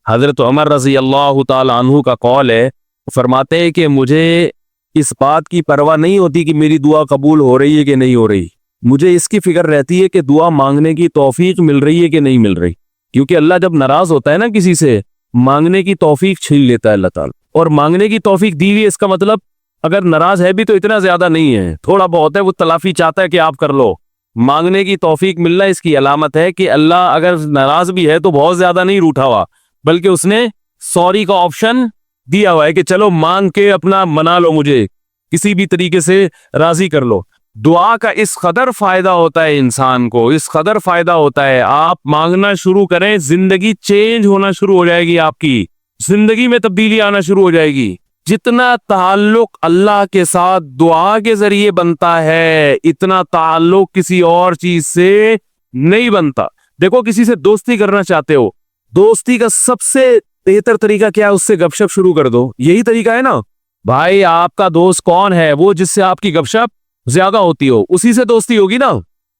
حضرت عمر رضی اللہ تعالی عنہ کا قول ہے، فرماتے ہیں کہ مجھے اس بات کی پرواہ نہیں ہوتی کہ میری دعا قبول ہو رہی ہے کہ نہیں ہو رہی، مجھے اس کی فکر رہتی ہے کہ دعا مانگنے کی توفیق مل رہی ہے کہ نہیں مل رہی، کیونکہ اللہ جب ناراض ہوتا ہے نا کسی سے، مانگنے کی توفیق چھین لیتا ہے اللہ تعالیٰ، اور مانگنے کی توفیق دی ہوئی، اس کا مطلب اگر ناراض ہے بھی تو اتنا زیادہ نہیں ہے، تھوڑا بہت ہے، وہ تلافی چاہتا ہے کہ آپ کر لو۔ مانگنے کی توفیق ملنا اس کی علامت ہے کہ اللہ اگر ناراض بھی ہے تو بہت زیادہ نہیں روٹھا ہوا، بلکہ اس نے سوری کا آپشن دیا ہوا ہے کہ چلو مانگ کے اپنا منا لو، مجھے کسی بھی طریقے سے راضی کر لو۔ دعا کا اس قدر فائدہ ہوتا ہے انسان کو، اس قدر فائدہ ہوتا ہے، آپ مانگنا شروع کریں، زندگی چینج ہونا شروع ہو جائے گی، آپ کی زندگی میں تبدیلی آنا شروع ہو جائے گی۔ جتنا تعلق اللہ کے ساتھ دعا کے ذریعے بنتا ہے، اتنا تعلق کسی اور چیز سے نہیں بنتا۔ دیکھو کسی سے دوستی کرنا چاہتے ہو، دوستی کا سب سے بہتر طریقہ کیا ہے؟ اس سے گپ شپ شروع کر دو، یہی طریقہ ہے نا بھائی۔ آپ کا دوست کون ہے؟ وہ جس سے آپ کی گپ شپ زیادہ ہوتی ہو، اسی سے دوستی ہوگی نا۔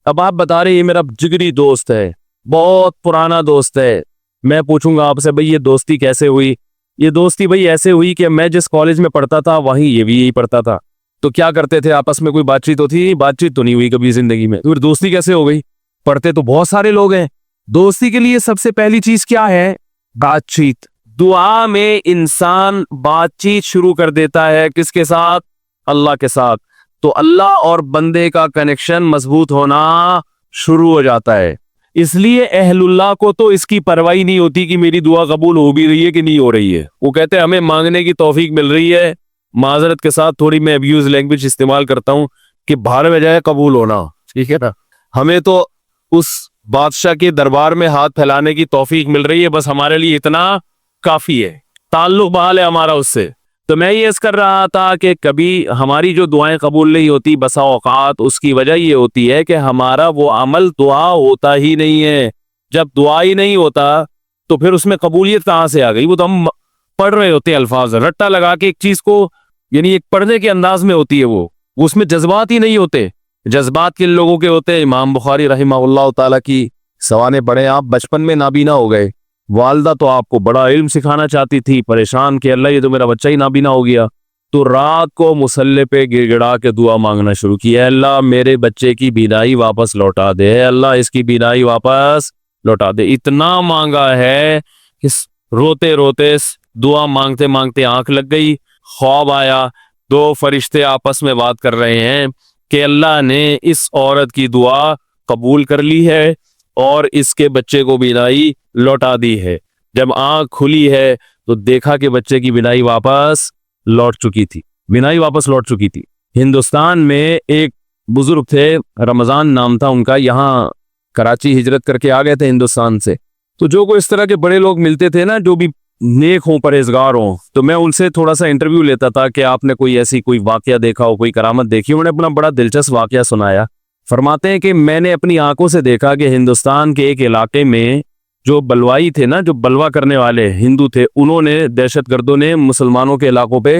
اب آپ بتا رہے یہ میرا جگری دوست ہے، بہت پرانا دوست ہے، میں پوچھوں گا آپ سے بھائی یہ دوستی کیسے ہوئی؟ یہ دوستی بھائی ایسے ہوئی کہ میں جس کالج میں پڑھتا تھا وہیں یہ بھی یہی پڑھتا تھا، تو کیا کرتے تھے آپس میں؟ کوئی بات چیت ہوتی؟ بات چیت تو نہیں ہوئی کبھی زندگی میں، پھر دوستی کیسے ہو گئی؟ پڑھتے تو بہت سارے لوگ ہیں۔ دوستی کے لیے سب سے پہلی چیز کیا ہے؟ بات چیت۔ دعا میں انسان بات چیت شروع کر دیتا ہے، کس کے ساتھ؟ اللہ کے ساتھ، تو اللہ اور بندے کا کنیکشن مضبوط ہونا شروع ہو جاتا ہے۔ اس لیے اہل اللہ کو تو اس کی پرواہ نہیں ہوتی کہ میری دعا قبول ہو بھی رہی ہے کہ نہیں ہو رہی ہے، وہ کہتے ہیں ہمیں مانگنے کی توفیق مل رہی ہے۔ معذرت کے ساتھ تھوڑی میں ابیوز لینگویج استعمال کرتا ہوں کہ باہر میں جائے قبول ہونا، ٹھیک ہے نا؟ ہمیں تو اس بادشاہ کے دربار میں ہاتھ پھیلانے کی توفیق مل رہی ہے، بس ہمارے لیے اتنا کافی ہے، تعلق بحال ہے ہمارا اس سے۔ تو میں یہ عرض کر رہا تھا کہ کبھی ہماری جو دعائیں قبول نہیں ہوتی بسا اوقات اس کی وجہ یہ ہوتی ہے کہ ہمارا وہ عمل دعا ہوتا ہی نہیں ہے۔ جب دعا ہی نہیں ہوتا تو پھر اس میں قبولیت کہاں سے آ گئی؟ وہ تو ہم پڑھ رہے ہوتے ہیں، الفاظ رٹا لگا کے ایک چیز کو، یعنی ایک پڑھنے کے انداز میں ہوتی ہے، وہ اس میں جذبات ہی نہیں ہوتے۔ جذبات کن لوگوں کے ہوتے ہیں؟ امام بخاری رحمہ اللہ تعالیٰ کی سوانے پڑھیں آپ، بچپن میں نابینا ہو گئے، والدہ تو آپ کو بڑا علم سکھانا چاہتی تھی، پریشان کہ اللہ یہ تو میرا بچہ ہی نابینا ہو گیا، تو رات کو مصلی پہ گر گڑا کے دعا مانگنا شروع کیا، اللہ میرے بچے کی بینائی واپس لوٹا دے، اللہ اس کی بینائی واپس لوٹا دے۔ اتنا مانگا ہے کہ روتے روتے دعا مانگتے مانگتے آنکھ لگ گئی، خواب آیا، دو فرشتے آپس میں بات کر رہے ہیں کہ اللہ نے اس عورت کی دعا قبول کر لی ہے اور اس کے بچے کو بینائی لوٹا دی ہے۔ جب آنکھ کھلی ہے تو دیکھا کہ بچے کی بینائی واپس لوٹ چکی تھی، بینائی واپس لوٹ چکی تھی۔ ہندوستان میں ایک بزرگ تھے، رمضان نام تھا ان کا، یہاں کراچی ہجرت کر کے آ گئے تھے ہندوستان سے، تو جو کوئی اس طرح کے بڑے لوگ ملتے تھے نا جو بھی نیک ہوں، پرہیزگار ہوں، تو میں ان سے تھوڑا سا انٹرویو لیتا تھا کہ آپ نے کوئی ایسی کوئی واقعہ دیکھا ہو، کوئی کرامت دیکھی۔ انہوں نے اپنا بڑا دلچسپ واقعہ سنایا، فرماتے ہیں کہ میں نے اپنی آنکھوں سے دیکھا کہ ہندوستان کے ایک علاقے میں جو بلوائی تھے نا، جو بلوا کرنے والے ہندو تھے، انہوں نے، دہشت گردوں نے مسلمانوں کے علاقوں پہ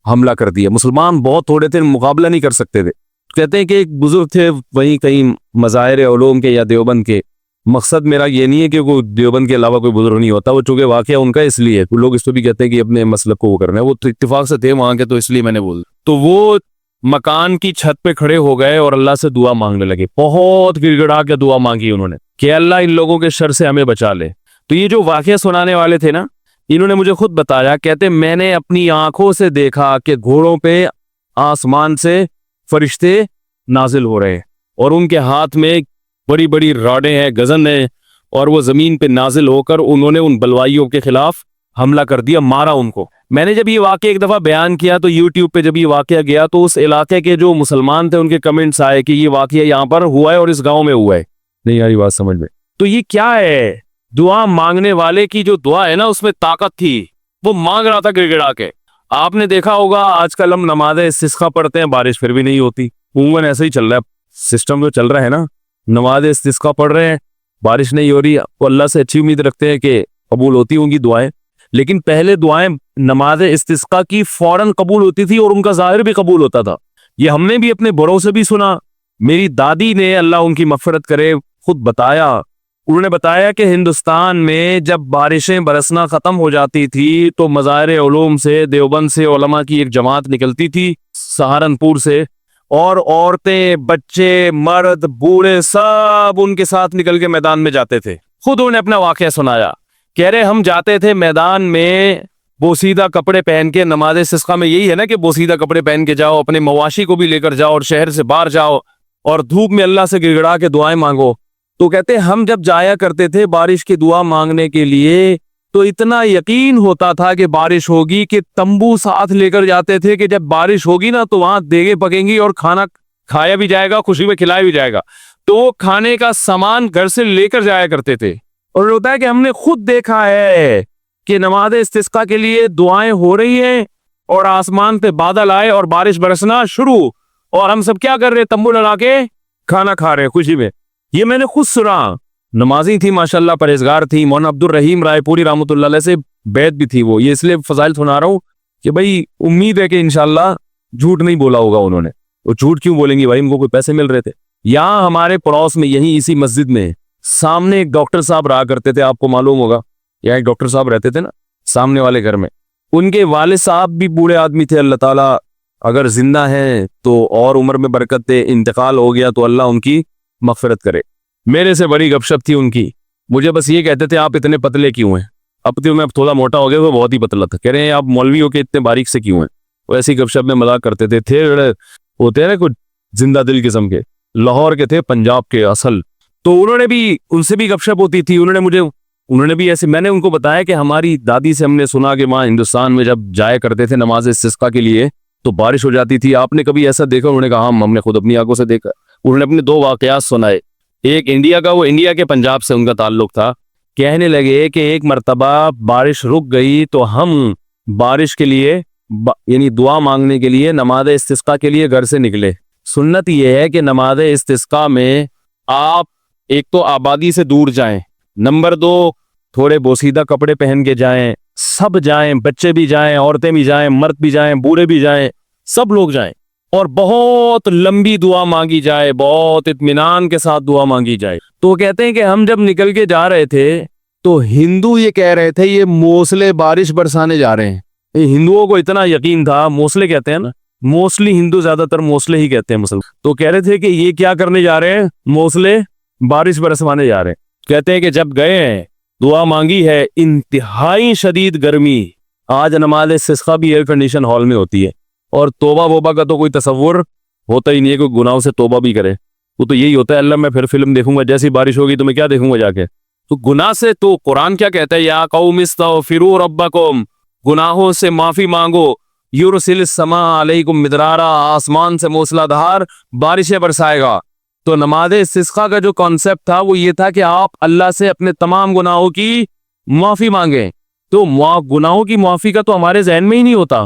حملہ کر دیا۔ مسلمان بہت تھوڑے تھے، مقابلہ نہیں کر سکتے تھے۔ کہتے ہیں کہ ایک بزرگ تھے وہیں کہیں مظاہر علوم کے یا دیوبند کے، مقصد میرا یہ نہیں ہے کہ کوئی دیوبند کے علاوہ کوئی بزرگ نہیں ہوتا، وہ چونکہ واقعہ ان کا اس لیے لوگ اس پہ بھی کہتے ہیں کہ اپنے مسلک کو وہ کرنا ہے، وہ تو اتفاق سے تھے وہاں کے، تو اس لیے میں نے بول دیا۔ تو وہ مکان کی چھت پہ کھڑے ہو گئے اور اللہ سے دعا مانگنے لگے، بہت گڑ گڑا کے دعا مانگی انہوں نے کہ اللہ ان لوگوں کے شر سے ہمیں بچا لے۔ تو یہ جو واقعہ سنانے والے تھے نا، انہوں نے مجھے خود بتایا، کہتے میں نے اپنی آنکھوں سے دیکھا کہ گھوڑوں پہ آسمان سے فرشتے نازل ہو رہے ہیں اور ان کے ہاتھ میں بڑی بڑی راڈیں ہیں، گزن ہیں، اور وہ زمین پہ نازل ہو کر انہوں نے ان بلوائیوں کے خلاف حملہ کر دیا، مارا ان کو۔ میں نے جب یہ واقعہ ایک دفعہ بیان کیا تو یوٹیوب پہ جب یہ واقعہ گیا تو اس علاقے کے جو مسلمان تھے ان کے کمنٹس آئے کہ یہ واقعہ یہاں پر ہوا ہے اور اس گاؤں میں ہوا ہے۔ نہیں آ رہی بات سمجھ میں؟ تو یہ کیا ہے؟ دعا مانگنے والے کی جو دعا ہے نا اس میں طاقت تھی، وہ مانگ رہا تھا گڑ گڑا کے۔ آپ نے دیکھا ہوگا آج کل ہم نماز استسقا پڑھتے ہیں، بارش پھر بھی نہیں ہوتی، عموماً ایسا ہی چل رہا ہے سسٹم جو چل رہا ہے نا، نماز استسقا پڑھ رہے ہیں، بارش نہیں ہو رہی، وہ اللہ سے اچھی امید رکھتے ہیں کہ قبول ہوتی ہوں گی دعائیں، لیکن پہلے دعائیں نماز استسقا کی فوراً قبول ہوتی تھی اور ان کا ظاہر بھی قبول ہوتا تھا۔ یہ ہم نے بھی اپنے بڑوں سے بھی سنا، میری دادی نے، اللہ ان کی مغفرت کرے، خود بتایا، انہوں نے بتایا کہ ہندوستان میں جب بارشیں برسنا ختم ہو جاتی تھی تو مظاہر علوم سے، دیوبند سے علماء کی ایک جماعت نکلتی تھی، سہارنپور سے، اور عورتیں، بچے، مرد، بوڑھے سب ان کے ساتھ نکل کے میدان میں جاتے تھے۔ خود انہوں نے اپنا واقعہ سنایا، کہہ رہے ہم جاتے تھے میدان میں بوسیدہ کپڑے پہن کے، نماز استسقاء میں یہی ہے نا کہ بوسیدہ کپڑے پہن کے جاؤ، اپنے مواشی کو بھی لے کر جاؤ اور شہر سے باہر جاؤ اور دھوپ میں اللہ سے گڑگڑا کے دعائیں مانگو۔ تو کہتے ہم جب جایا کرتے تھے بارش کی دعا مانگنے کے لیے تو اتنا یقین ہوتا تھا کہ بارش ہوگی کہ تمبو ساتھ لے کر جاتے تھے کہ جب بارش ہوگی نا تو وہاں دیگیں پکیں گی اور کھانا کھایا بھی جائے گا، خوشی میں کھلایا بھی جائے گا، تو کھانے کا سامان گھر سے لے کر جایا کرتے تھے۔ اور ہوتا ہے کہ ہم نے خود دیکھا ہے کہ نماز استسقاء کے لیے دعائیں ہو رہی ہیں اور آسمان پہ بادل آئے اور بارش برسنا شروع، اور ہم سب کیا کر رہے؟ تمبو لگا کے کھانا کھا رہے ہیں خوشی میں۔ یہ میں نے خود سنا، نمازی تھی ماشاءاللہ، پرہیزگار تھی، مولانا عبد الرحیم رائے پوری رحمۃ اللہ علیہ سے بیعت بھی تھی وہ۔ یہ اس لیے فضائل سنا رہا ہوں کہ بھائی امید ہے کہ انشاءاللہ جھوٹ نہیں بولا ہوگا انہوں نے۔ وہ جھوٹ کیوں بولیں گی بھائی، ان کو کوئی پیسے مل رہے تھے۔ یہاں ہمارے پڑوس میں یہیں اسی مسجد میں سامنے ایک ڈاکٹر صاحب رہا کرتے تھے، آپ کو معلوم ہوگا، یہاں ایک ڈاکٹر صاحب رہتے تھے نا سامنے والے گھر میں۔ ان کے والد صاحب بھی بوڑھے آدمی تھے، اللہ تعالیٰ اگر زندہ ہیں تو اور عمر میں برکت دے، انتقال ہو گیا تو اللہ ان کی مغفرت کرے۔ میرے سے بڑی گپ شپ تھی ان کی، مجھے بس یہ کہتے تھے آپ اتنے پتلے کیوں ہیں؟ اب تو میں تھوڑا موٹا ہو گیا، وہ بہت ہی پتلا تھا، کہہ رہے ہیں آپ مولوی ہو کے اتنے باریک سے کیوں ہیں؟ وہ ایسی گپ شپ میں مذاق کرتے تھے ہوتے ہیں نا کچھ زندہ دل قسم کے، لاہور کے تھے، پنجاب کے اصل۔ تو انہوں نے بھی، ان سے بھی گپ شپ ہوتی تھی، انہوں نے بھی ایسے، میں نے ان کو بتایا کہ ہماری دادی سے ہم نے سنا کہ وہاں ہندوستان میں جب جایا کرتے تھے نماز استسقاء کے لیے تو بارش ہو جاتی تھی، آپ نے کبھی ایسا دیکھا؟ انہوں نے کہا ہم نے خود اپنی آنکھوں سے دیکھا۔ انہوں نے اپنے دو واقعات سنائے، ایک انڈیا کا، وہ انڈیا کے پنجاب سے ان کا تعلق تھا، کہنے لگے کہ ایک مرتبہ بارش رک گئی تو ہم بارش کے لیے یعنی دعا مانگنے کے لیے نماز استسقاء کے لیے گھر سے نکلے۔ سنت یہ ہے کہ نماز استسقاء میں آپ ایک تو آبادی سے دور جائیں، نمبر دو تھوڑے بوسیدہ کپڑے پہن کے جائیں، سب جائیں، بچے بھی جائیں، عورتیں بھی جائیں، مرد بھی جائیں، بوڑھے بھی جائیں، سب لوگ جائیں، اور بہت لمبی دعا مانگی جائے، بہت اطمینان کے ساتھ دعا مانگی جائے۔ تو کہتے ہیں کہ ہم جب نکل کے جا رہے تھے تو ہندو یہ کہہ رہے تھے یہ موسلے بارش برسانے جا رہے ہیں۔ ہندوؤں کو اتنا یقین تھا، موسلے کہتے ہیں نا، موسٹلی ہندو زیادہ تر موسلے ہی کہتے ہیں مسلمان، تو کہہ رہے تھے کہ یہ کیا کرنے جا رہے ہیں؟ موسلے بارش برسوانے جا رہے ہیں۔ کہتے ہیں کہ جب گئے ہیں دعا مانگی ہے، انتہائی شدید گرمی، آج نماز استسقاء بھی ایئر کنڈیشن ہال میں ہوتی ہے، اور توبہ ووبہ کا تو کوئی تصور ہوتا ہی نہیں ہے، کوئی گناہوں سے توبہ بھی کرے، وہ تو یہی ہوتا ہے اللہ میں پھر فلم دیکھوں گا، جیسی بارش ہوگی تو میں کیا دیکھوں گا جا کے؟ تو گناہ سے تو قرآن کیا کہتا ہے؟ یا قوم استغفروا ربکم، گناہوں سے معافی مانگو، یرسل السماء علیکم مدرارا، آسمان سے موسلا دھار بارشیں برسائے گا۔ تو نماز استسقاء کا جو کانسیپٹ تھا وہ یہ تھا کہ آپ اللہ سے اپنے تمام گناہوں کی معافی مانگیں۔ تو گناہوں کی معافی کا تو ہمارے ذہن میں ہی نہیں ہوتا،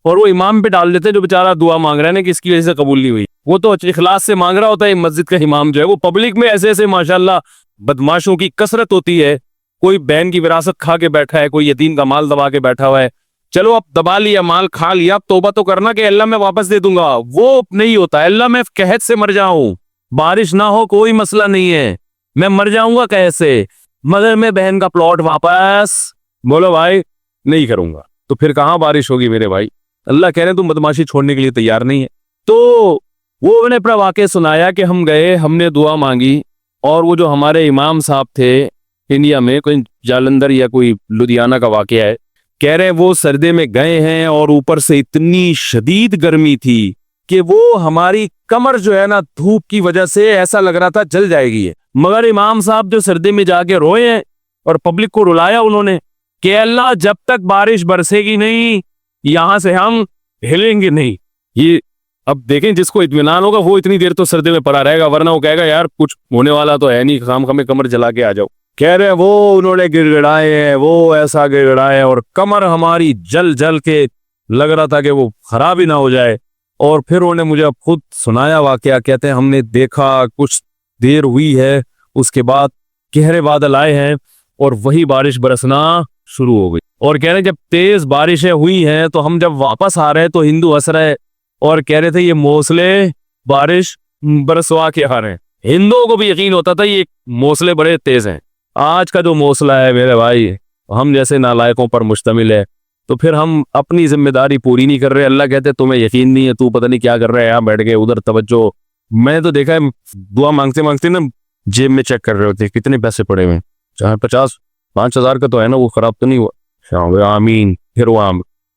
اور وہ امام پہ ڈال دیتے جو بیچارہ دعا مانگ رہا ہے نا کہ اس کی وجہ سے قبول نہیں ہوئی، وہ تو اخلاص سے مانگ رہا ہوتا ہے۔ مسجد کا امام جو ہے وہ پبلک میں ایسے ایسے ماشاءاللہ بدماشوں کی کثرت ہوتی ہے، کوئی بہن کی وراثت کھا کے بیٹھا ہے، کوئی یتیم کا مال دبا کے بیٹھا ہوا ہے، چلو اب دبا لیا، مال کھا لیا، اب توبہ تو کرنا کہ اللہ میں واپس دے دوں گا، وہ نہیں ہوتا۔ اللہ میں قحط سے مر جاؤں، بارش نہ ہو کوئی مسئلہ نہیں ہے، میں مر جاؤں گا قحط سے، مگر میں بہن کا پلاٹ واپس، بولو بھائی نہیں کروں گا، تو پھر کہاں بارش ہوگی میرے بھائی؟ اللہ کہہ رہے ہیں تم بدماشی چھوڑنے کے لیے تیار نہیں ہے۔ تو وہ انہوں نے اپنا واقعہ سنایا کہ ہم گئے، ہم نے دعا مانگی، اور وہ جو ہمارے امام صاحب تھے انڈیا میں، کوئی جالندھر یا کوئی لدھیانہ کا واقعہ ہے، کہہ رہے ہیں وہ سردے میں گئے ہیں اور اوپر سے اتنی شدید گرمی تھی کہ وہ ہماری کمر جو ہے نا دھوپ کی وجہ سے ایسا لگ رہا تھا جل جائے گی، مگر امام صاحب جو سردی میں جا کے روئے ہیں اور پبلک کو رلایا انہوں نے کہ اللہ جب تک بارش برسے گی نہیں یہاں سے ہم ہلیں گے نہیں۔ یہ اب دیکھیں جس کو اطمینان ہوگا وہ اتنی دیر تو سردی میں پڑا رہے گا، ورنہ وہ کہے گا یار کچھ ہونے والا تو ہے نہیں، خام خامے کمر جلا کے آ جاؤ۔ کہہ رہے وہ انہوں نے گڑگڑائے ہیں، وہ ایسا گڑگڑائے اور کمر ہماری جل جل کے لگ رہا تھا کہ وہ خراب ہی نہ ہو جائے۔ اور پھر انہوں نے مجھے خود سنایا واقعہ، کہتے ہیں ہم نے دیکھا کچھ دیر ہوئی ہے، اس کے بعد گہرے بادل آئے ہیں اور وہی بارش برسنا شروع ہو گئی، اور کہہ رہے جب تیز بارشیں ہوئی ہیں تو ہم جب واپس آ رہے تو ہندو ہنس رہے اور کہہ رہے تھے یہ موسلے بارش برسوا کے آ رہے ہیں۔ ہندوؤں کو بھی یقین ہوتا تھا یہ موسلے بڑے تیز ہیں، آج کا جو موصلہ ہے میرے بھائی ہم جیسے نالائقوں پر مشتمل ہے، تو پھر ہم اپنی ذمہ داری پوری نہیں کر رہے. اللہ کہتے تمہیں یقین نہیں ہے، تو پتہ نہیں کیا کر رہا ہے، یہاں بیٹھ گئے ادھر توجہ. میں تو دیکھا ہے دعا مانگتے مانگتے نا جیب میں چیک کر رہے ہوتے کتنے پیسے پڑے ہوئے، چاہے 50-5 ہزار کا تو ہے نا، وہ خراب تو نہیں ہوا. آمین.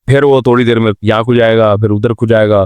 پھر وہ تھوڑی دیر میں یہاں کھو جائے گا، پھر ادھر کھو جائے گا.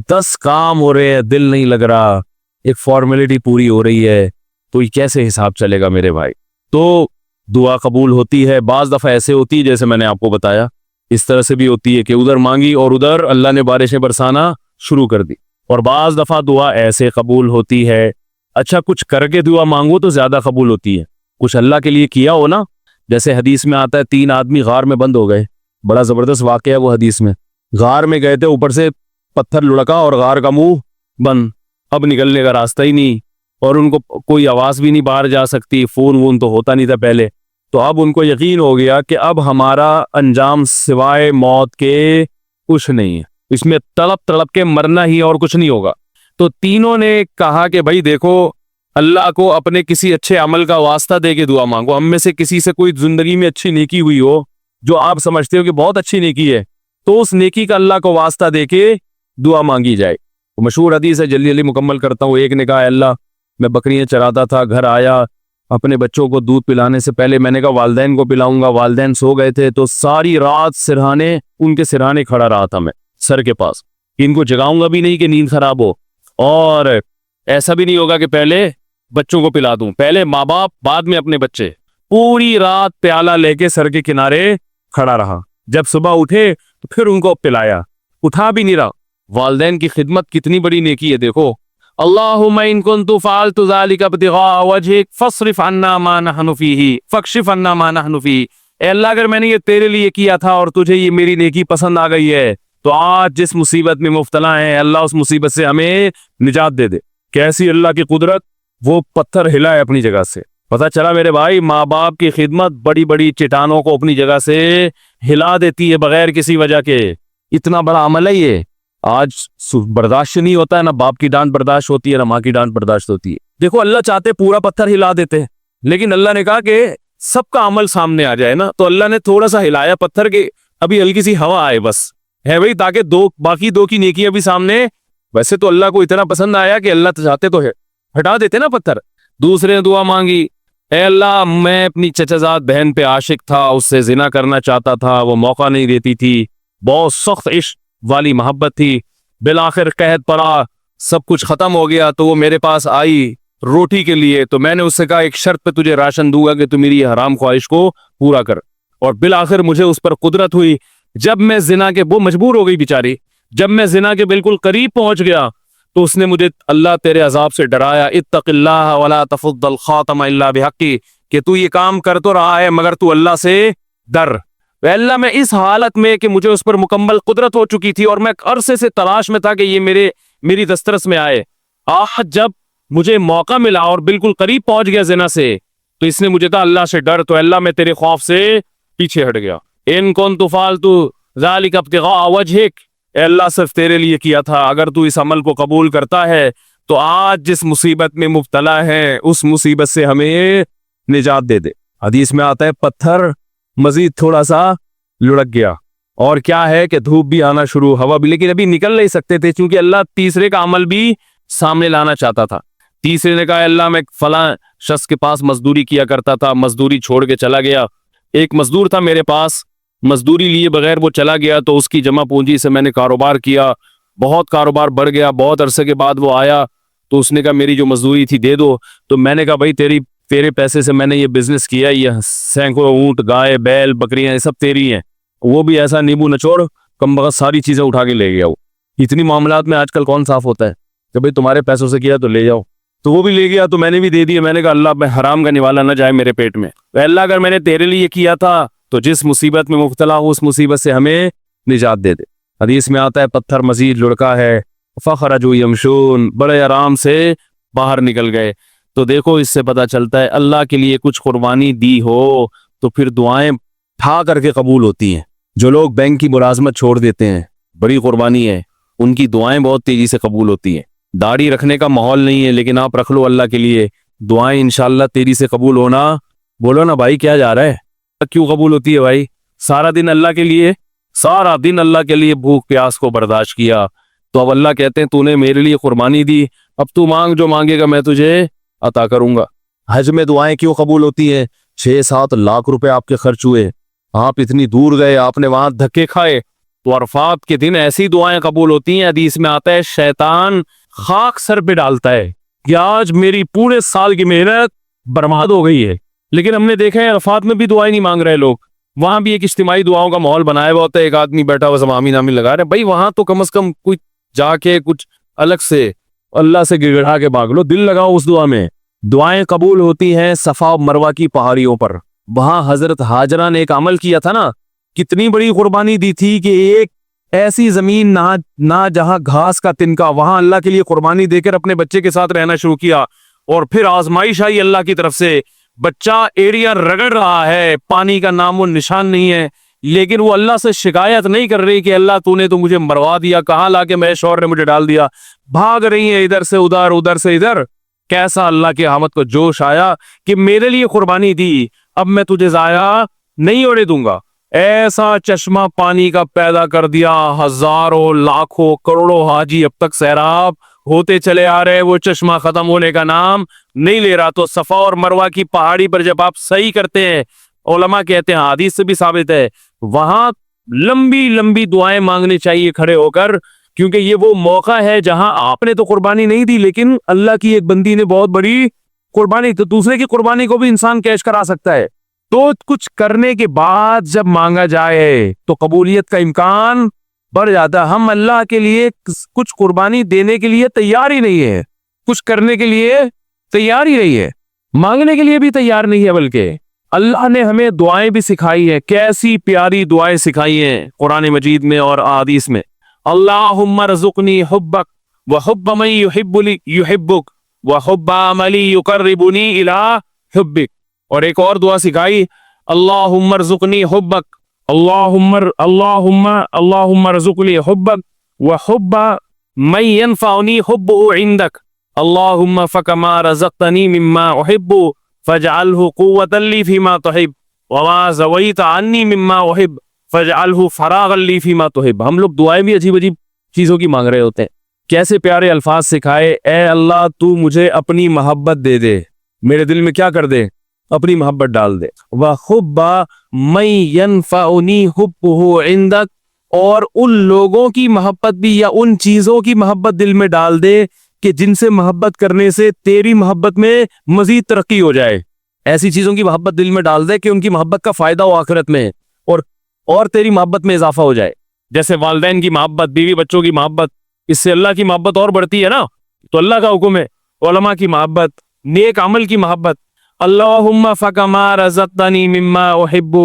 10 کام ہو رہے ہیں، دل نہیں لگ رہا، ایک فارمیلٹی پوری ہو رہی ہے، تو یہ کیسے حساب چلے گا میرے بھائی؟ تو دعا قبول ہوتی ہے. بعض دفعہ ایسے ہوتی ہے جیسے میں نے آپ کو بتایا، اس طرح سے بھی ہوتی ہے کہ ادھر مانگی اور ادھر اللہ نے بارشیں برسانا شروع کر دی. اور بعض دفعہ دعا ایسے قبول ہوتی ہے، اچھا کچھ کر کے دعا مانگو تو زیادہ قبول ہوتی ہے. کچھ اللہ کے لیے کیا ہو نا، جیسے حدیث میں آتا ہے 3 آدمی غار میں بند ہو گئے. بڑا زبردست واقعہ ہے وہ حدیث میں. غار میں گئے تھے، اوپر سے پتھر لڑکا اور غار کا منہ بند، اب نکلنے کا راستہ ہی نہیں، اور ان کو کوئی آواز بھی نہیں باہر جا سکتی، فون وون تو ہوتا نہیں تھا پہلے. تو اب ان کو یقین ہو گیا کہ اب ہمارا انجام سوائے موت کے کچھ نہیں ہے، اس میں تڑپ تڑپ کے مرنا ہی اور کچھ نہیں ہوگا. تو تینوں نے کہا کہ بھائی دیکھو، اللہ کو اپنے کسی اچھے عمل کا واسطہ دے کے دعا مانگو. ہم میں سے کسی سے کوئی زندگی میں اچھی نیکی ہوئی ہو جو آپ سمجھتے ہو کہ بہت اچھی نیکی ہے، تو اس نیکی کا اللہ کو واسطہ دے کے دعا مانگی جائے. مشہور حدیث ہے، جلدی جلدی مکمل کرتا ہوں. ایک نے کہا اللہ میں بکریاں چراتا تھا، گھر آیا، اپنے بچوں کو دودھ پلانے سے پہلے میں نے کہا والدین کو پلاؤں گا. والدین سو گئے تھے، تو ساری رات سرہانے ان کے سرہانے کھڑا رہا تھا میں سر کے پاس. ان کو جگاؤں گا بھی نہیں کہ نیند خراب ہو، اور ایسا بھی نہیں ہوگا کہ پہلے بچوں کو پلا دوں، پہلے ماں باپ بعد میں اپنے بچے. پوری رات پیالہ لے کے سر کے کنارے کھڑا رہا. جب صبح اٹھے تو پھر ان کو پلایا، اٹھا بھی نہیں رہا. والدین کی خدمت کتنی بڑی نیکی ہے دیکھو. اللہم ان کنت فعلت ذلک ابتغاء وجہک فاصرف عنا ما نحن فیہ فاکشف عنا ما نحن فیہ. اے اللہ اگر میں نے یہ تیرے لیے کیا تھا اور تجھے یہ میری نیکی پسند آ گئی ہے، تو آج جس مصیبت میں مبتلا ہیں اللہ اس مصیبت سے ہمیں نجات دے دے. کیسی اللہ کی قدرت، وہ پتھر ہلائے اپنی جگہ سے. پتہ چلا میرے بھائی ماں باپ کی خدمت بڑی بڑی چٹانوں کو اپنی جگہ سے ہلا دیتی ہے بغیر کسی وجہ کے. اتنا بڑا عمل ہے یہ. آج برداشت نہیں ہوتا ہے، نہ باپ کی ڈانٹ برداشت ہوتی ہے، نہ ماں کی ڈانٹ برداشت ہوتی ہے. دیکھو اللہ چاہتے پورا پتھر ہلا دیتے، لیکن اللہ نے کہا کہ سب کا عمل سامنے آ جائے نا، تو اللہ نے تھوڑا سا ہلایا پتھر کے ابھی ہلکی سی ہوا آئے بس ہے بھائی، تاکہ باقی دو کی نیکیاں بھی سامنے. ویسے تو اللہ کو اتنا پسند آیا کہ اللہ چاہتے تو ہے ہٹا دیتے نا پتھر. دوسرے نے دعا مانگی، اے اللہ میں اپنی چچا بہن پہ عاشق تھا، اس سے زنا کرنا چاہتا تھا، وہ موقع نہیں دیتی تھی، بہت سخت عشق والی محبت تھی. بالآخر قحط پڑا، سب کچھ ختم ہو گیا، تو وہ میرے پاس آئی روٹی کے لیے. تو میں نے اس سے کہا ایک شرط پہ تجھے راشن دوں گا کہ تو میری حرام خواہش کو پورا کر. اور بالآخر مجھے اس پر قدرت ہوئی. جب میں زنا کے، وہ مجبور ہو گئی بیچاری، جب میں زنا کے بالکل قریب پہنچ گیا تو اس نے مجھے اللہ تیرے عذاب سے ڈرایا، اتق اللہ ولا تفض الخاتم الا بحقی، کہ تو یہ کام کر تو رہا ہے مگر تو اللہ سے ڈر. اللہ میں اس حالت میں کہ مجھے اس پر مکمل قدرت ہو چکی تھی اور میں عرصے سے تلاش میں تھا کہ یہ میری دسترس میں آئے. جب مجھے موقع ملا اور بالکل قریب پہنچ گیا زنا سے، تو اس نے مجھے کہا اللہ سے ڈر. تو اللہ میں تیرے خوف سے پیچھے ہٹ گیا. ان کنت فعلت ذلک ابتغاء وجہک، اے اللہ صرف تیرے لیے کیا تھا، اگر تو اس عمل کو قبول کرتا ہے تو آج جس مصیبت میں مبتلا ہے اس مصیبت سے ہمیں نجات دے دے. حدیث میں آتا ہے پتھر مزید تھوڑا سا لڑک گیا، اور کیا ہے کہ دھوپ بھی آنا شروع، ہوا بھی، لیکن ابھی نکل نہیں سکتے تھے چونکہ اللہ تیسرے کا عمل بھی سامنے لانا چاہتا تھا. تیسرے نے کہا اللہ میں فلاں شخص کے پاس مزدوری کیا کرتا تھا، مزدوری چھوڑ کے چلا گیا. ایک مزدور تھا میرے پاس، مزدوری لیے بغیر وہ چلا گیا، تو اس کی جمع پونجی سے میں نے کاروبار کیا، بہت کاروبار بڑھ گیا. بہت عرصے کے بعد وہ آیا تو اس نے کہا میری جو مزدوری تھی دے دو. تو میں نے کہا بھائی تیرے پیسے سے میں نے یہ بزنس کیا، یہ سینکڑوں اونٹ، گائے، بیل، بکریاں، یہ سب تیری ہیں. وہ بھی ایسا نیبو نچوڑ کم بخت ساری چیزیں اٹھا کے لے گیا. وہ اتنی معاملات میں آج کل کون صاف ہوتا ہے کہ بھائی تمہارے پیسوں سے کیا تو لے جاؤ. تو وہ بھی لے گیا، تو میں نے بھی دے دیا. میں نے کہا اللہ میں حرام کا نوالا نہ جائے میرے پیٹ میں. اللہ اگر میں نے تیرے لیے کیا تھا تو جس مصیبت میں مبتلا ہو اس مصیبت سے ہمیں نجات دے دے. حدیث میں آتا ہے پتھر مزید لڑکا ہے، فخرجوا یمشون، بڑے آرام سے باہر نکل گئے. تو دیکھو اس سے پتہ چلتا ہے اللہ کے لیے کچھ قربانی دی ہو تو پھر دعائیں ٹھا کر کے قبول ہوتی ہیں. جو لوگ بینک کی ملازمت چھوڑ دیتے ہیں، بڑی قربانی ہے، ان کی دعائیں بہت تیزی سے قبول ہوتی ہیں. داڑھی رکھنے کا ماحول نہیں ہے لیکن آپ رکھ لو اللہ کے لیے، دعائیں انشاءاللہ تیزی سے قبول ہونا بولو نا بھائی کیا جا رہا ہے؟ کیوں قبول ہوتی ہے بھائی؟ سارا دن اللہ کے لیے بھوک پیاس کو برداشت کیا، تو اب اللہ کہتے ہیں تو نے میرے لیے قربانی دی، اب تو مانگ جو مانگے گا میں تجھے عطا کروں گا۔ حج میں دعائیں کیوں قبول ہوتی ہیں؟ 6-7 لاکھ روپے آپ کے خرچ ہوئے، آپ اتنی دور گئے، آپ نے وہاں دھکے کھائے، تو عرفات کے دن ایسی دعائیں قبول ہوتی ہیں، حدیث میں آتا ہے شیطان خاک سر پہ ڈالتا ہے کہ آج میری پورے سال کی محنت برباد ہو گئی ہے۔ لیکن ہم نے دیکھا ہے عرفات میں بھی دعائیں نہیں مانگ رہے لوگ، وہاں بھی ایک اجتماعی دعاؤں کا ماحول بنایا ہوا ہوتا ہے، ایک آدمی بیٹھا ہوا آمین آمین لگا رہے ہیں، بھائی وہاں تو کم از کم کوئی جا کے کچھ الگ سے اللہ سے گڑگڑا کے مانگ لو، دل لگاؤ اس دعا میں۔ دعائیں قبول ہوتی ہیں صفا و مروہ کی پہاڑیوں پر، وہاں حضرت ہاجرہ نے ایک عمل کیا تھا نا، کتنی بڑی قربانی دی تھی کہ ایک ایسی زمین نہ جہاں گھاس کا تنکا، وہاں اللہ کے لیے قربانی دے کر اپنے بچے کے ساتھ رہنا شروع کیا، اور پھر آزمائش آئی اللہ کی طرف سے، بچہ ایریا رگڑ رہا ہے، پانی کا نام و نشان نہیں ہے، لیکن وہ اللہ سے شکایت نہیں کر رہی کہ اللہ تو نے تو مجھے مروا دیا، کہاں لا کے میرے شوہر نے مجھے ڈال دیا، بھاگ رہی ہیں ادھر سے ادھر ادھر سے ادھر۔ کیسا اللہ کی حمد کو جوش آیا کہ میرے لیے قربانی دی، اب میں تجھے ضائع نہیں ہونے دوں گا۔ ایسا چشمہ پانی کا پیدا کر دیا، ہزاروں لاکھوں کروڑوں حاجی اب تک سیراب ہوتے چلے آ رہے، وہ چشمہ ختم ہونے کا نام نہیں لے رہا۔ تو صفا اور مروہ کی پہاڑی پر جب آپ صحیح کرتے ہیں، علماء کہتے ہیں حدیث سے بھی ثابت ہے، وہاں لمبی لمبی دعائیں مانگنی چاہیے کھڑے ہو کر، کیونکہ یہ وہ موقع ہے جہاں آپ نے تو قربانی نہیں دی، لیکن اللہ کی ایک بندی نے بہت بڑی قربانی، تو دوسرے کی قربانی کو بھی انسان کیش کرا سکتا ہے۔ تو کچھ کرنے کے بعد جب مانگا جائے تو قبولیت کا امکان بڑھ جاتا ہے۔ ہم اللہ کے لیے کچھ قربانی دینے کے لیے تیار ہی نہیں ہے، کچھ کرنے کے لیے تیار ہی نہیں ہے، مانگنے کے لیے بھی تیار نہیں ہے، بلکہ اللہ نے ہمیں دعائیں بھی سکھائی ہیں، کیسی پیاری دعائیں سکھائی ہیں قرآن مجید میں اور احادیث میں۔ اللہم ارزقنی حبک وحب من یحبک وحب عملی یقربنی الی حبک، اور ایک اور دعا سکھائی، اللہم ارزقنی حبک، اللہم ارزقنی حبک وحب من ینفعنی حبہ عندک، اللہم فکما رزقتنی مما احب فاجعلہ قوۃ لی فیما تحب وما زویت عنی مما احب فاجعلہ فراغا لی فیما تحب۔ ہم لوگ دعائیں بھی عجیب عجیب چیزوں کی مانگ رہے ہوتے ہیں، کیسے پیارے الفاظ سکھائے، اے اللہ تو مجھے اپنی محبت دے دے، میرے دل میں کیا کر دے، اپنی محبت ڈال دے، وَحُبَّ مَن يَنفَعُنِي حُبُّهُ عِندَكَ، اور ان لوگوں کی محبت بھی یا ان چیزوں کی محبت دل میں ڈال دے کہ جن سے محبت کرنے سے تیری محبت میں مزید ترقی ہو جائے، ایسی چیزوں کی محبت دل میں ڈال دے کہ ان کی محبت کا فائدہ ہو آخرت میں، اور تیری محبت میں اضافہ ہو جائے، جیسے والدین کی محبت، بیوی بچوں کی محبت، اس سے اللہ کی محبت اور بڑھتی ہے نا، تو اللہ کا حکم ہے، علماء کی محبت، نیک عمل کی محبت۔ اللہم فکما رزقتنی مما احب،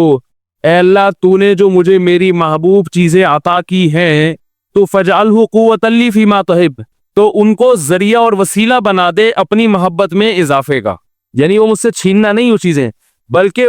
اے اللہ تو نے جو مجھے میری محبوب چیزیں عطا کی ہیں، تو فجعلہ قوۃ لی فیما تحب، تو ان کو ذریعہ اور وسیلہ بنا دے اپنی محبت میں اضافے کا، یعنی وہ مجھ سے چھیننا نہیں وہ چیزیں، بلکہ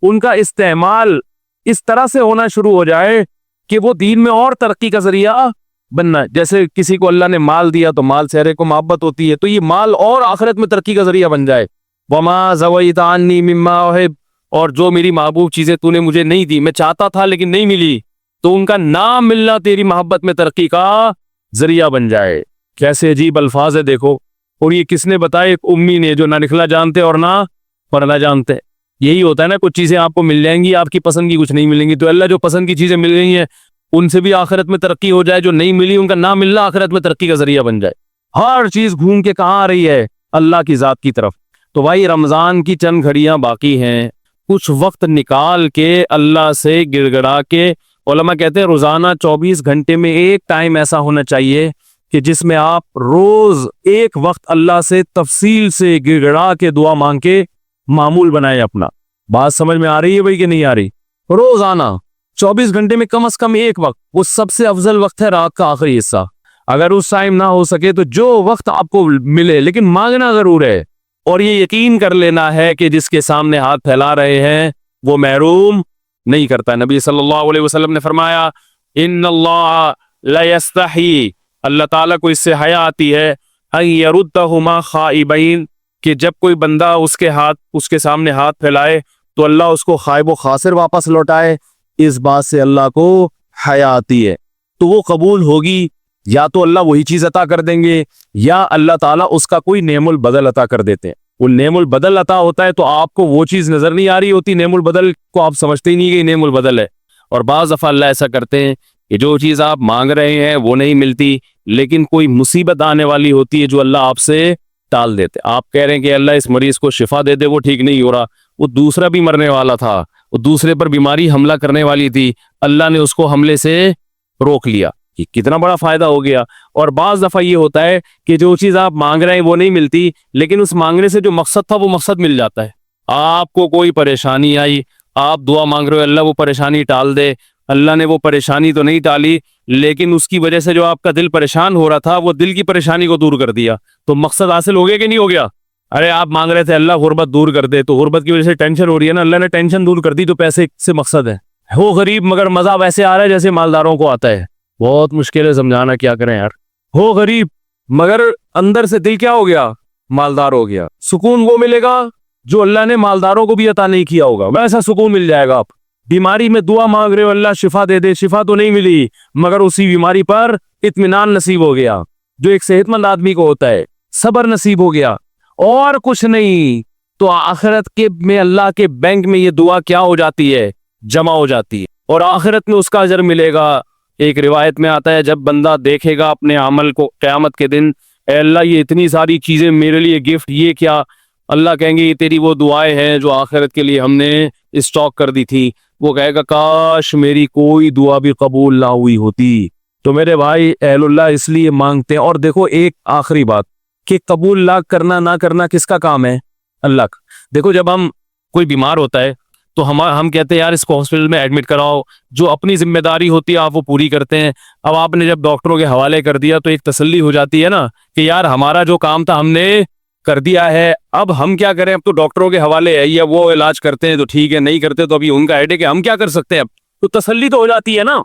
ان کا استعمال اس طرح سے ہونا شروع ہو جائے کہ وہ دین میں اور ترقی کا ذریعہ بننا۔ جیسے کسی کو اللہ نے مال دیا تو مال سے ہر ایک کو محبت ہوتی ہے، تو یہ مال اور آخرت میں ترقی کا ذریعہ بن جائے۔ وما زویت عنی مما احب، اور جو میری محبوب چیزیں تو نے مجھے نہیں دی، میں چاہتا تھا لیکن نہیں ملی، تو ان کا نہ ملنا تیری محبت میں ترقی کا ذریعہ بن جائے۔ کیسے عجیب الفاظ ہے دیکھو، اور یہ کس نے بتایا؟ ایک امی نے جو نہ لکھنا جانتے اور نہ پڑھنا جانتے۔ یہی ہوتا ہے نا، کچھ چیزیں آپ کو مل جائیں گی، آپ کی پسند کی کچھ نہیں ملیں گی، تو اللہ جو پسند کی چیزیں مل گئی ہیں ان سے بھی آخرت میں ترقی ہو جائے، جو نہیں ملی ان کا نہ ملنا آخرت میں ترقی کا ذریعہ بن جائے۔ ہر چیز گھوم کے کہاں آ رہی ہے؟ اللہ کی ذات کی طرف۔ تو بھائی رمضان کی چند گھڑیاں باقی ہیں، کچھ وقت نکال کے اللہ سے گڑ گڑا کے، علماء کہتے ہیں روزانہ 24 گھنٹے میں ایک ٹائم ایسا ہونا چاہیے کہ جس میں آپ روز ایک وقت اللہ سے تفصیل سے گڑ گڑا کے دعا مانگ کے معمول بنائے اپنا۔ بات سمجھ میں آ رہی ہے بھائی کہ نہیں آ رہی؟ روزانہ 24 گھنٹے میں کم از کم ایک وقت، وہ سب سے افضل وقت ہے رات کا آخری حصہ، اگر اس ٹائم نہ ہو سکے تو جو وقت آپ کو ملے، لیکن مانگنا ضرور ہے، اور یہ یقین کر لینا ہے کہ جس کے سامنے ہاتھ پھیلا رہے ہیں وہ محروم نہیں کرتا۔ نبی صلی اللہ علیہ وسلم نے فرمایا، ان اللہ لا یستحی، اللہ تعالیٰ کو اس سے حیا آتی ہے، ان یردہما خائبین، کہ جب کوئی بندہ اس کے سامنے ہاتھ پھیلائے تو اللہ اس کو خائب و خاسر واپس لوٹائے، اس بات سے اللہ کو حیا آتی ہے، تو وہ قبول ہوگی، یا تو اللہ وہی چیز عطا کر دیں گے یا اللہ تعالیٰ اس کا کوئی نعم البدل عطا کر دیتے ہیں۔ وہ نعم البدل عطا ہوتا ہے تو آپ کو وہ چیز نظر نہیں آ رہی ہوتی، نعم البدل کو آپ سمجھتے ہی نہیں کہ نعم البدل ہے۔ اور بعض دفعہ اللہ ایسا کرتے ہیں کہ جو چیز آپ مانگ رہے ہیں وہ نہیں ملتی، لیکن کوئی مصیبت آنے والی ہوتی ہے جو اللہ آپ سے ٹال دیتے۔ آپ کہہ رہے ہیں کہ اللہ اس مریض کو شفا دے دے، وہ ٹھیک نہیں ہو رہا، وہ دوسرا بھی مرنے والا تھا، وہ دوسرے پر بیماری حملہ کرنے والی تھی، اللہ نے اس کو حملے سے روک لیا، یہ کتنا بڑا فائدہ ہو گیا۔ اور بعض دفعہ یہ ہوتا ہے کہ جو چیز آپ مانگ رہے ہیں وہ نہیں ملتی، لیکن اس مانگنے سے جو مقصد تھا وہ مقصد مل جاتا ہے۔ آپ کو کوئی پریشانی آئی، آپ دعا مانگ رہے ہو اللہ وہ پریشانی ٹال دے، اللہ نے وہ پریشانی تو نہیں ٹالی، لیکن اس کی وجہ سے جو آپ کا دل پریشان ہو رہا تھا وہ دل کی پریشانی کو دور کر دیا، تو مقصد حاصل ہو گیا کہ نہیں ہو گیا؟ ارے آپ مانگ رہے تھے اللہ غربت دور کر دے، تو غربت کی وجہ سے ٹینشن ہو رہی ہے نا، اللہ نے ٹینشن دور کر دی، تو پیسے سے مقصد ہے۔ ہو غریب مگر مزہ ویسے آ رہا ہے جیسے مالداروں کو آتا ہے، بہت مشکل ہے سمجھانا، کیا کریں یار۔ ہو غریب مگر اندر سے دل کیا ہو گیا؟ مالدار ہو گیا۔ سکون وہ ملے گا جو اللہ نے مالداروں کو بھی عطا نہیں کیا ہوگا، ویسا سکون مل جائے گا۔ آپ بیماری میں دعا مانگ رہے ہو اللہ شفا دے دے، شفا تو نہیں ملی مگر اسی بیماری پر اطمینان نصیب ہو گیا جو ایک صحت مند آدمی کو ہوتا ہے، صبر نصیب ہو گیا، اور کچھ نہیں، تو آخرت کے میں اللہ کے بینک میں یہ دعا کیا ہو جاتی ہے؟ جمع ہو جاتی ہے، اور آخرت میں اس کا اجر ملے گا۔ ایک روایت میں آتا ہے جب بندہ دیکھے گا اپنے عمل کو قیامت کے دن، اے اللہ یہ اتنی ساری چیزیں میرے لیے گفٹ، یہ کیا؟ اللہ کہیں گے یہ تیری وہ دعائیں ہیں جو آخرت کے لیے ہم نے اسٹاک کر دی تھی۔ وہ کہے گا کاش میری کوئی دعا بھی قبول نہ ہوئی ہوتی۔ تو میرے بھائی اہل اللہ اس لیے مانگتے ہیں۔ اور دیکھو ایک آخری بات کہ قبول نہ کرنا کس کا کام ہے؟ اللہ کا۔ دیکھو جب ہم کوئی بیمار ہوتا ہے تو ہم کہتے ہیں یار اس کو ہاسپٹل میں ایڈمٹ کراؤ، جو اپنی ذمہ داری ہوتی ہے آپ وہ پوری کرتے ہیں۔ اب آپ نے جب ڈاکٹروں کے حوالے کر دیا تو ایک تسلی ہو جاتی ہے نا کہ یار ہمارا جو کام تھا ہم نے کر دیا ہے، اب ہم کیا کریں؟ اب تو ڈاکٹروں کے حوالے ہے، یا وہ علاج کرتے ہیں تو ٹھیک ہے، نہیں کرتے تو ابھی ان کا ہیڈیک ہے، ہم کیا کر سکتے ہیں؟ اب تو تسلی تو ہو جاتی ہے نا۔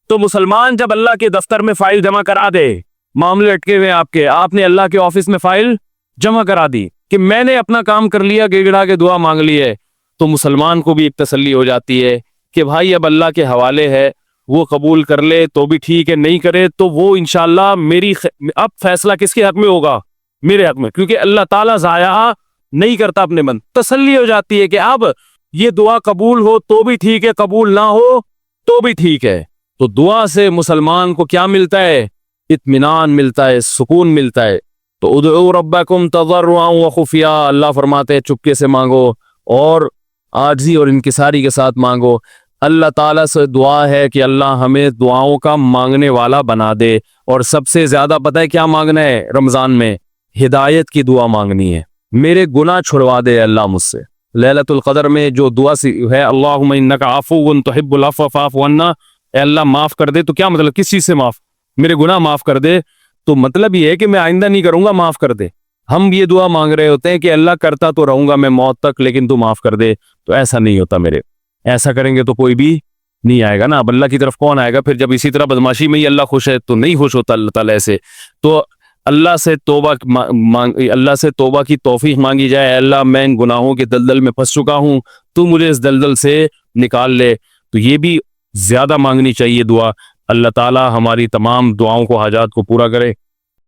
تو مسلمان جب اللہ کے دفتر میں فائل جمع کرا دے، معاملے اٹکے ہوئے آپ نے اللہ کے آفس میں فائل جمع کرا دی کہ میں نے اپنا کام کر لیا، گڑ گڑا کے دعا مانگ لی ہے، تو مسلمان کو بھی ایک تسلی ہو جاتی ہے کہ بھائی اب اللہ کے حوالے ہے، وہ قبول کر لے تو بھی ٹھیک ہے، نہیں کرے تو وہ انشاءاللہ اب فیصلہ کس کے حق میں ہوگا؟ میرے حق میں، کیونکہ اللہ تعالیٰ ضائع نہیں کرتا اپنے بند۔ تسلی ہو جاتی ہے کہ اب یہ دعا قبول ہو تو بھی ٹھیک ہے، قبول نہ ہو تو بھی ٹھیک ہے۔ تو دعا سے مسلمان کو کیا ملتا ہے؟ اطمینان ملتا ہے، سکون ملتا ہے۔ تو ادعوا ربکم تضرعا وخفیا، اللہ فرماتے ہیں چپکے سے مانگو اور عاجزی اور انکساری کے ساتھ مانگو۔ اللہ تعالیٰ سے دعا ہے کہ اللہ ہمیں دعاؤں کا مانگنے والا بنا دے، اور سب سے زیادہ پتہ ہے کیا مانگنا ہے رمضان میں؟ ہدایت کی دعا مانگنی ہے، میرے گناہ چھڑوا دے اللہ مجھ سے۔ لیلۃ القدر میں جو دعا ہے اللہم انک عفو تحب العفو فاعف عنا، اے اللہ معاف کر دے، تو کیا مطلب؟ کس چیز سے معاف؟ میرے گناہ معاف کر دے، تو مطلب یہ ہے کہ میں آئندہ نہیں کروں گا، معاف کر دے۔ ہم یہ دعا مانگ رہے ہوتے ہیں کہ اللہ کرتا تو رہوں گا میں موت تک لیکن تو معاف کر دے، تو ایسا نہیں ہوتا میرے، ایسا کریں گے تو کوئی بھی نہیں آئے گا نا، اب اللہ کی طرف کون آئے گا پھر؟ جب اسی طرح بدماشی میں ہی اللہ خوش ہے تو نہیں خوش ہوتا اللہ تعالیٰ سے۔ تو اللہ سے توبہ کی توفیق مانگی جائے، اے اللہ میں ان گناہوں کے دلدل میں پھنس چکا ہوں، تو مجھے اس دلدل سے نکال لے، تو یہ بھی زیادہ مانگنی چاہیے دعا۔ اللہ تعالیٰ ہماری تمام دعاؤں کو، حاجات کو پورا کرے۔